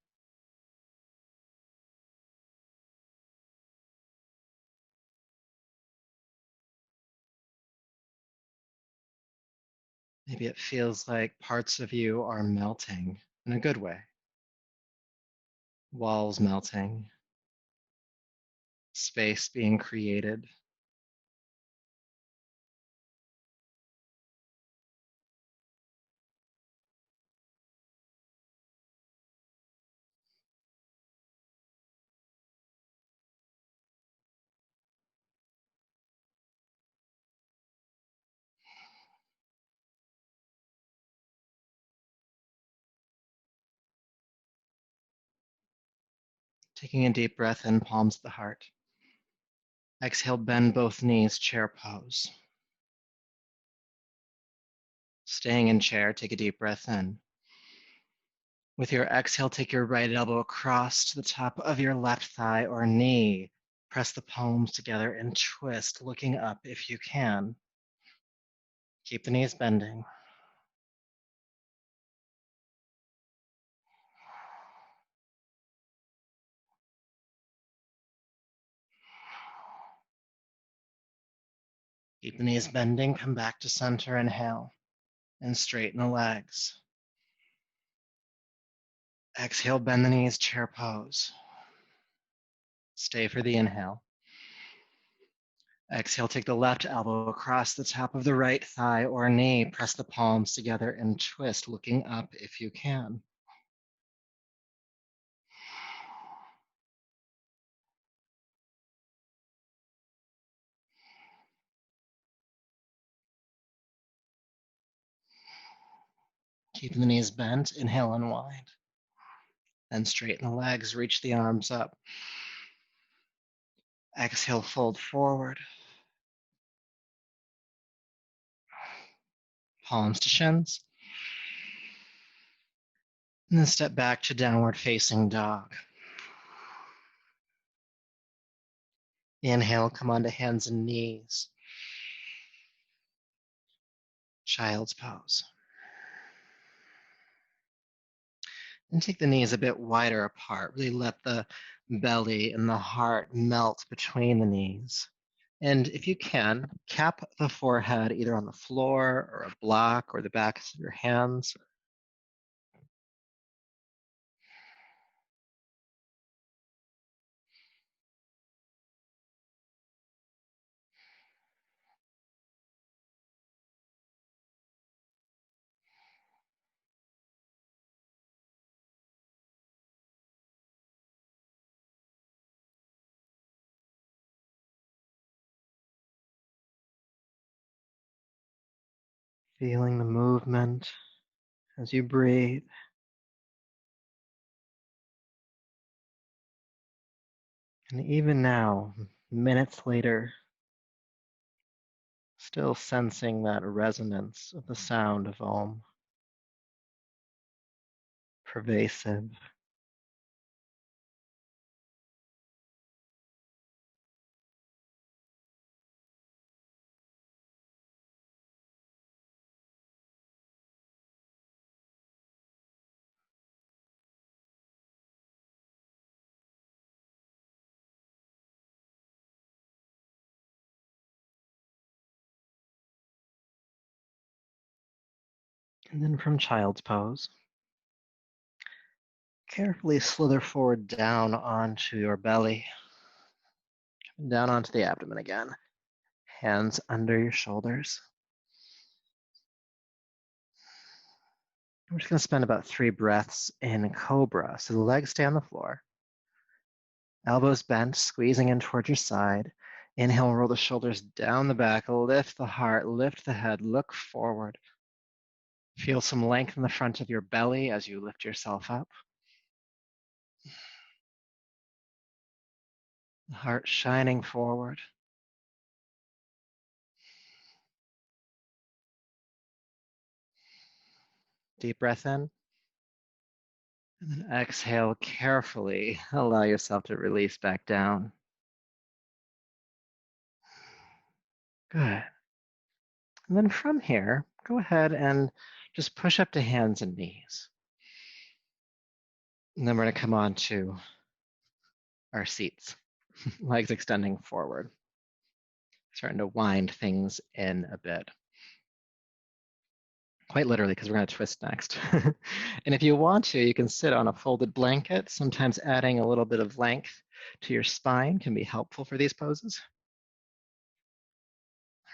Maybe it feels like parts of you are melting in a good way. Walls melting, space being created. Taking a deep breath in, palms to the heart. Exhale, bend both knees, chair pose. Staying in chair, take a deep breath in. With your exhale, take your right elbow across to the top of your left thigh or knee. Press the palms together and twist, looking up if you can. Keep the knees bending. Keep the knees bending, come back to center, inhale, and straighten the legs. Exhale, bend the knees, chair pose. Stay for the inhale. Exhale, take the left elbow across the top of the right thigh or knee. Press the palms together and twist, looking up if you can. Keeping the knees bent, inhale, unwind. Then straighten the legs, reach the arms up. Exhale, fold forward. Palms to shins. And then step back to downward facing dog. Inhale, come onto hands and knees. Child's pose. And take the knees a bit wider apart. Really let the belly and the heart melt between the knees. And if you can, cap the forehead either on the floor or a block or the backs of your hands. Feeling the movement as you breathe. And even now, minutes later, still sensing that resonance of the sound of Om, pervasive. And then from child's pose, carefully slither forward down onto your belly, down onto the abdomen again. Hands under your shoulders. We're just going to spend about 3 breaths in cobra. So the legs stay on the floor. Elbows bent, squeezing in towards your side. Inhale, roll the shoulders down the back, lift the heart, lift the head, look forward. Feel some length in the front of your belly as you lift yourself up. The heart shining forward. Deep breath in. And then exhale carefully. Allow yourself to release back down. Good. And then from here, go ahead and just push up to hands and knees. And then we're going to come on to our seats, legs extending forward, starting to wind things in a bit. Quite literally, because we're going to twist next. And if you want to, you can sit on a folded blanket. Sometimes adding a little bit of length to your spine can be helpful for these poses.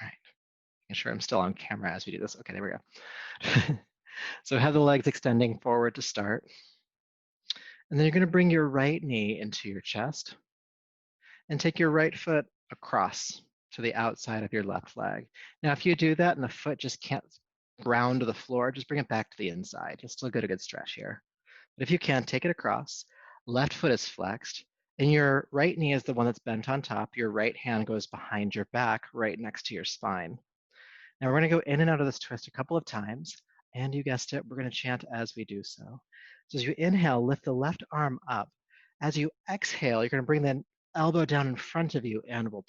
All right, making sure I'm still on camera as we do this. Okay, there we go. So have the legs extending forward to start. And then you're going to bring your right knee into your chest and take your right foot across to the outside of your left leg. Now, if you do that and the foot just can't ground to the floor, just bring it back to the inside. You'll still get a good stretch here. But if you can, take it across. Left foot is flexed, and your right knee is the one that's bent on top. Your right hand goes behind your back, right next to your spine. Now we're going to go in and out of this twist a couple of times, and you guessed it, we're going to chant as we do so. So as you inhale, lift the left arm up. As you exhale, you're going to bring the elbow down in front of you, and we'll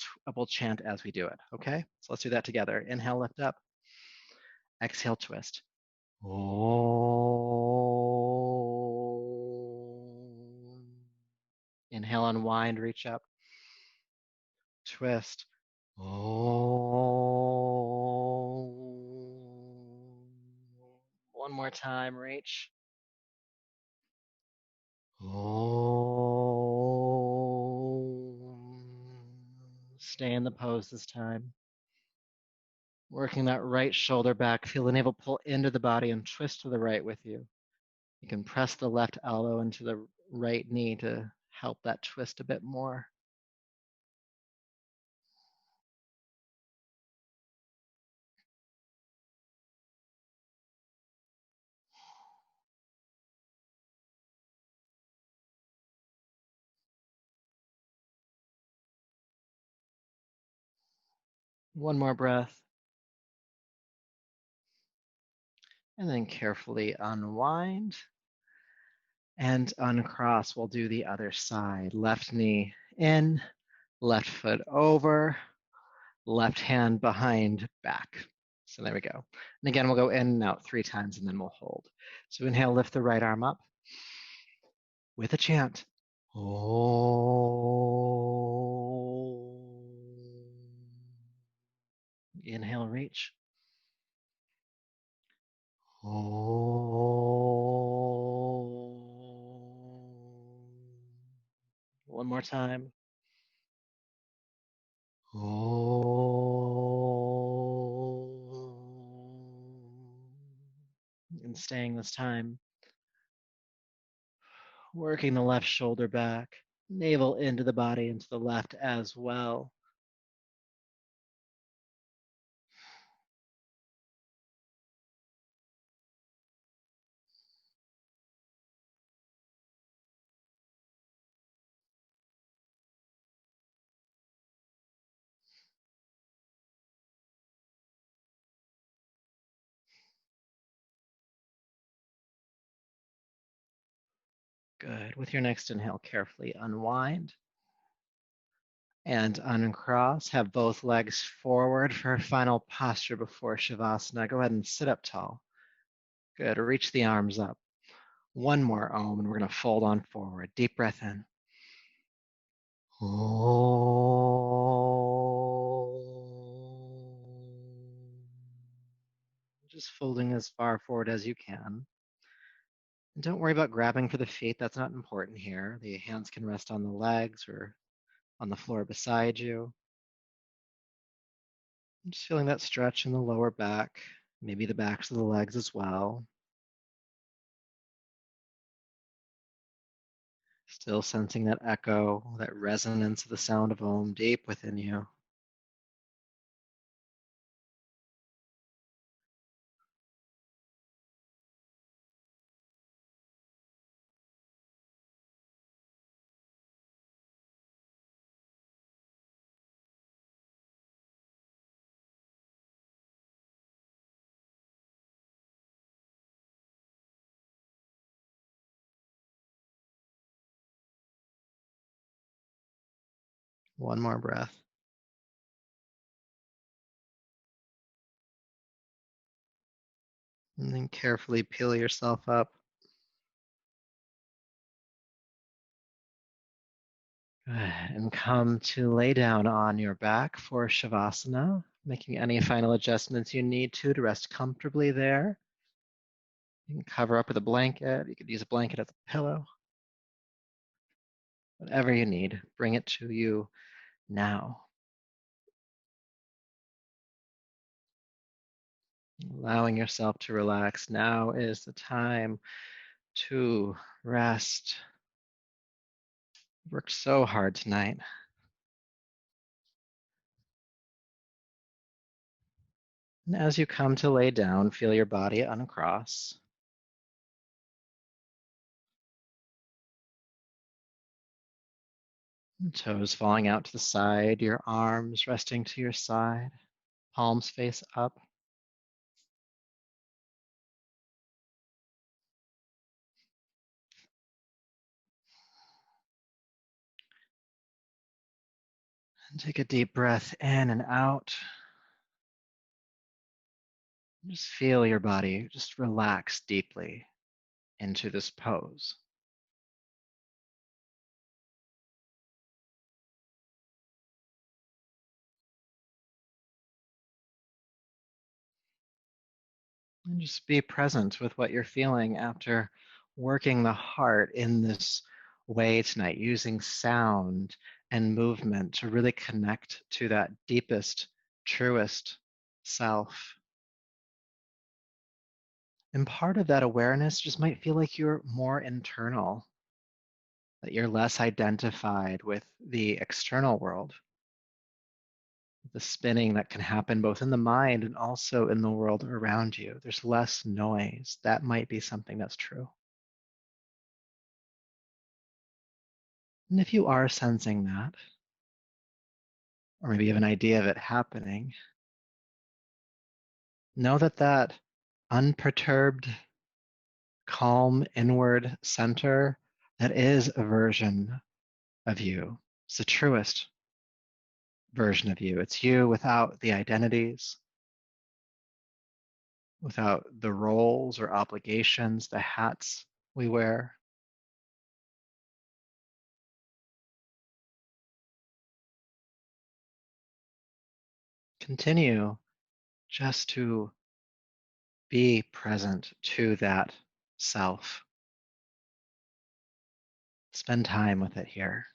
chant as we do it, okay? So let's do that together. Inhale, lift up. Exhale, twist. Om. Inhale, unwind, reach up. Twist. Om. One more time, reach. Om. Stay in the pose this time. Working that right shoulder back. Feel the navel pull into the body and twist to the right with you. You can press the left elbow into the right knee to help that twist a bit more. One more breath. And then carefully unwind and uncross. We'll do the other side. Left knee in, left foot over, left hand behind back. So there we go. And again, we'll go in and out 3 times and then we'll hold. So inhale, lift the right arm up with a chant. Oh. Inhale, reach. Oh. One more time. Oh. And staying this time. Working the left shoulder back, navel into the body and to the left as well. Good. With your next inhale, carefully unwind and uncross. Have both legs forward for a final posture before Shavasana. Go ahead and sit up tall. Good. Reach the arms up. One more Om, and we're going to fold on forward. Deep breath in. Just folding as far forward as you can. And don't worry about grabbing for the feet. That's not important here. The hands can rest on the legs or on the floor beside you. I'm just feeling that stretch in the lower back, maybe the backs of the legs as well. Still sensing that echo, that resonance of the sound of Om deep within you. One more breath. And then carefully peel yourself up. Good. And come to lay down on your back for Shavasana, making any final adjustments you need to rest comfortably there. You can cover up with a blanket. You could use a blanket as a pillow. Whatever you need, bring it to you now. Allowing yourself to relax. Now is the time to rest. Worked so hard tonight. And as you come to lay down, feel your body uncross. Toes falling out to the side, your arms resting to your side, palms face up. And take a deep breath in and out. Just feel your body just relax deeply into this pose. And just be present with what you're feeling after working the heart in this way tonight, using sound and movement to really connect to that deepest, truest self. And part of that awareness just might feel like you're more internal, that you're less identified with the external world, the spinning that can happen both in the mind and also in the world around you. There's less noise. That might be something that's true. And if you are sensing that, or maybe you have an idea of it happening, know that that unperturbed, calm inward center, that is a version of you. It's the truest version of you. It's you without the identities, without the roles or obligations, the hats we wear. Continue just to be present to that self. Spend time with it here.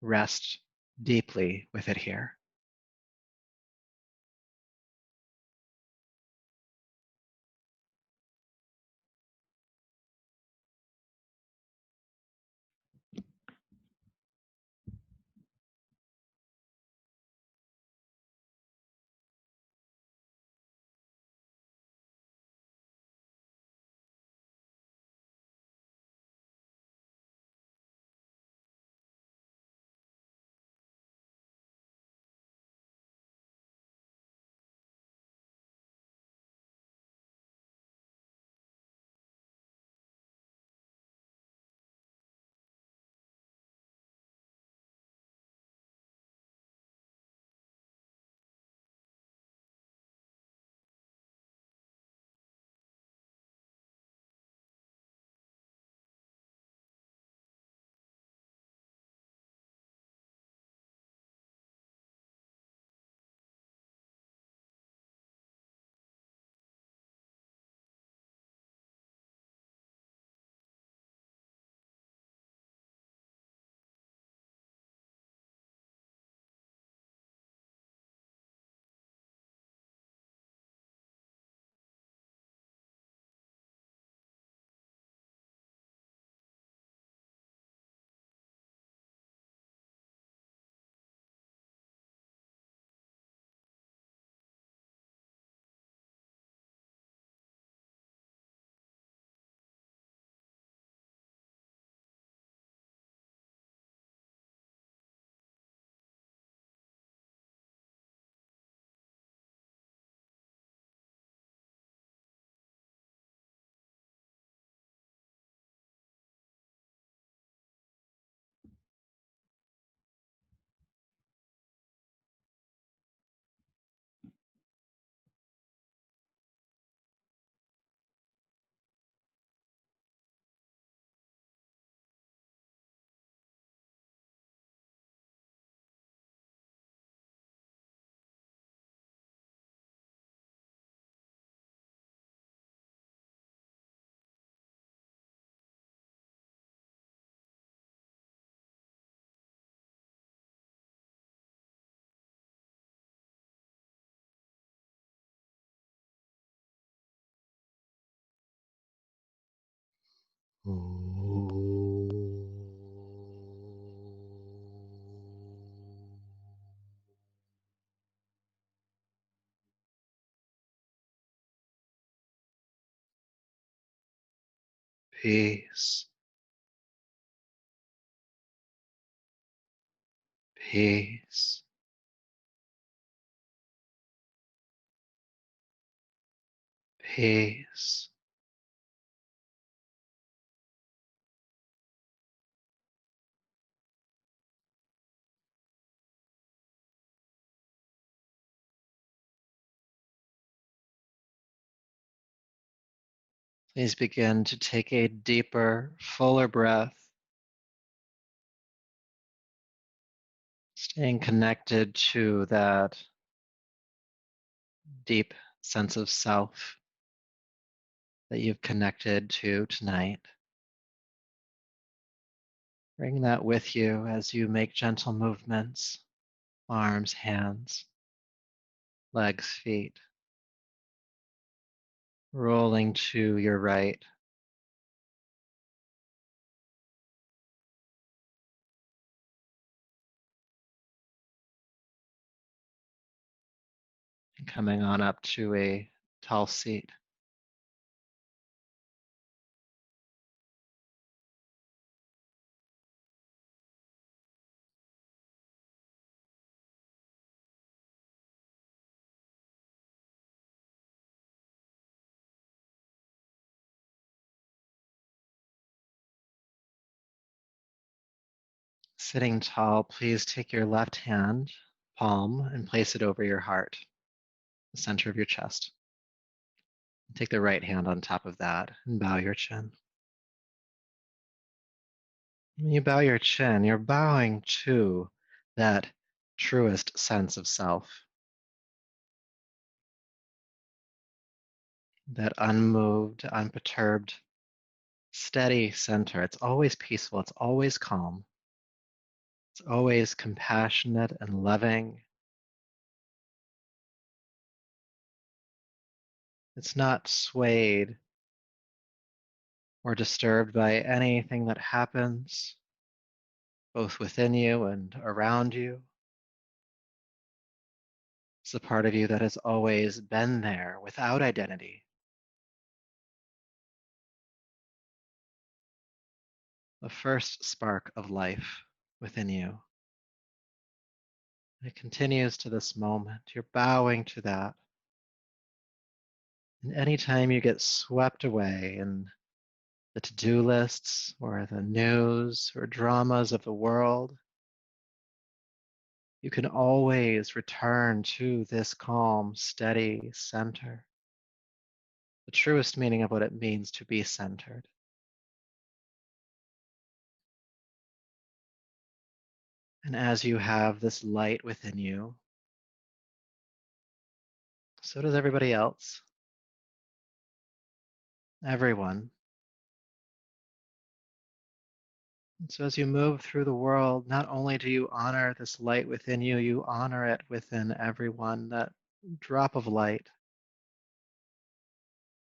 Rest deeply with it here. Peace, peace, peace. Please begin to take a deeper, fuller breath, staying connected to that deep sense of self that you've connected to tonight. Bring that with you as you make gentle movements, arms, hands, legs, feet, rolling to your right, and coming on up to a tall seat. Sitting tall, please take your left hand, palm, and place it over your heart, the center of your chest. Take the right hand on top of that and bow your chin. When you bow your chin, you're bowing to that truest sense of self, that unmoved, unperturbed, steady center. It's always peaceful, it's always calm, it's always compassionate and loving. It's not swayed or disturbed by anything that happens, both within you and around you. It's the part of you that has always been there without identity. The first spark of life within you. It continues to this moment. You're bowing to that. And anytime you get swept away in the to-do lists or the news or dramas of the world, you can always return to this calm, steady center. The truest meaning of what it means to be centered. And as you have this light within you, so does everybody else. Everyone. And so as you move through the world, not only do you honor this light within you, you honor it within everyone, that drop of light.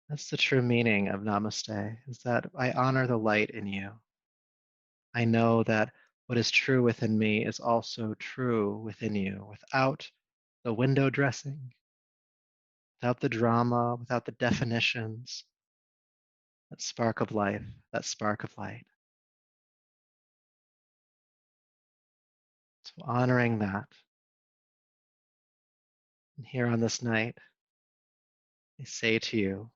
That's the true meaning of namaste, is that I honor the light in you. I know that what is true within me is also true within you, without the window dressing, without the drama, without the definitions, that spark of life, that spark of light. So honoring that. And here on this night, I say to you,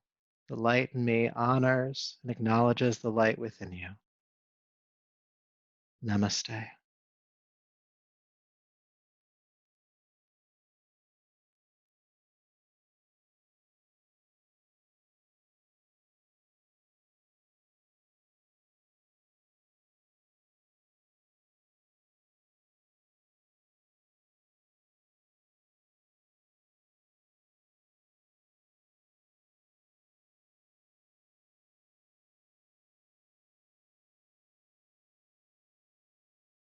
the light in me honors and acknowledges the light within you. Namaste.